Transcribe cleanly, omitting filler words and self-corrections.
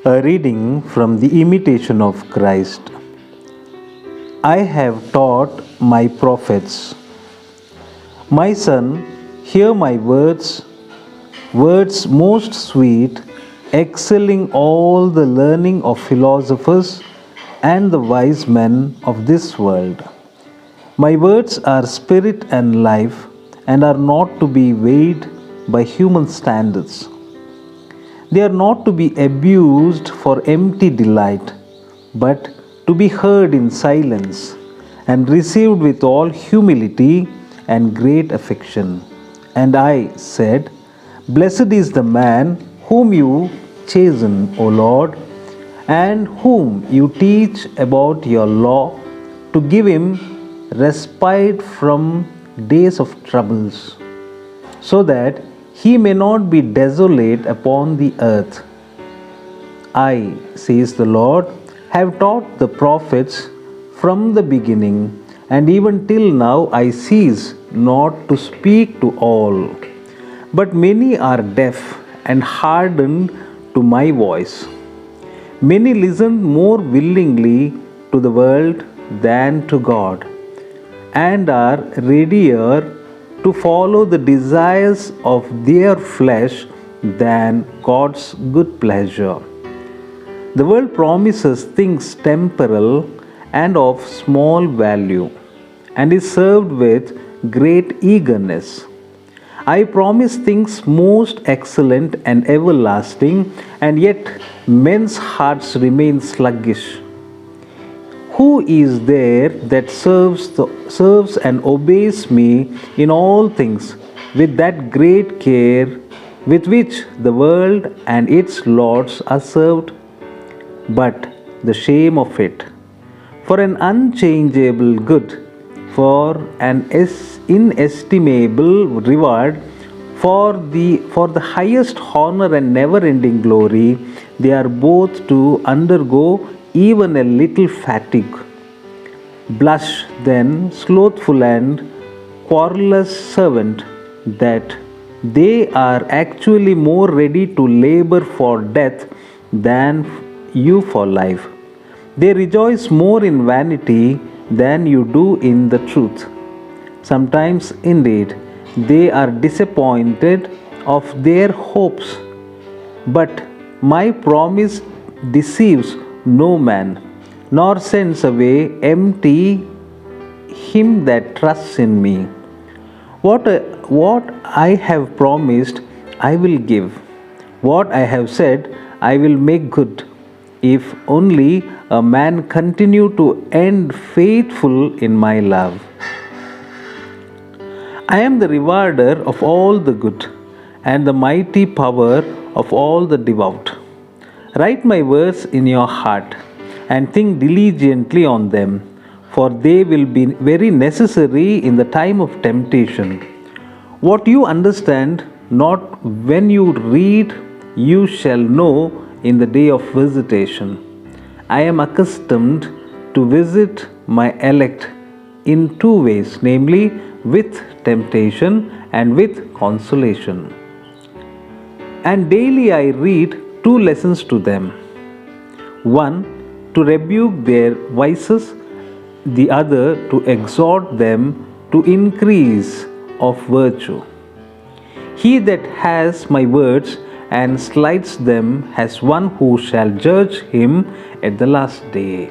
A reading from the Imitation of Christ. I have taught my prophets. My son, hear my words, words most sweet, excelling all the learning of philosophers and the wise men of this world. My words are spirit and life, and are not to be weighed by human standards. They are not to be abused for empty delight, but to be heard in silence and received with all humility and great affection. And I said, Blessed is the man whom you chasten, O Lord, and whom you teach about your law, to give him respite from days of troubles, so that he may not be desolate upon the earth. I, says the Lord, have taught the prophets from the beginning, and even till now I cease not to speak to all. But many are deaf and hardened to my voice. Many listen more willingly to the world than to God, and are readier to follow the desires of their flesh than God's good pleasure. The world promises things temporal and of small value, and is served with great eagerness. I promise things most excellent and everlasting, and yet men's hearts remain sluggish. Who is there that serves and obeys me in all things with that great care with which the world and its lords are served? But the shame of it, for an unchangeable good, for an inestimable reward, for the highest honor and never-ending glory, they are both to undergo even a little fatigue. Blush then, slothful and querulous servant, that they are actually more ready to labor for death than you for life. They rejoice more in vanity than you do in the truth. Sometimes, indeed, they are disappointed of their hopes, but my promise deceives no man, nor sends away empty him that trusts in me. What I have promised, I will give. What I have said, I will make good, if only a man continue to end faithful in my love. I am the rewarder of all the good, and the mighty power of all the devout. Write my words in your heart, and think diligently on them, for they will be very necessary in the time of temptation. What you understand not when you read, you shall know in the day of visitation. I am accustomed to visit my elect in two ways, namely with temptation and with consolation. And daily I read two lessons to them: one, to rebuke their vices; the other, to exhort them to increase of virtue. He that has my words and slights them has one who shall judge him at the last day.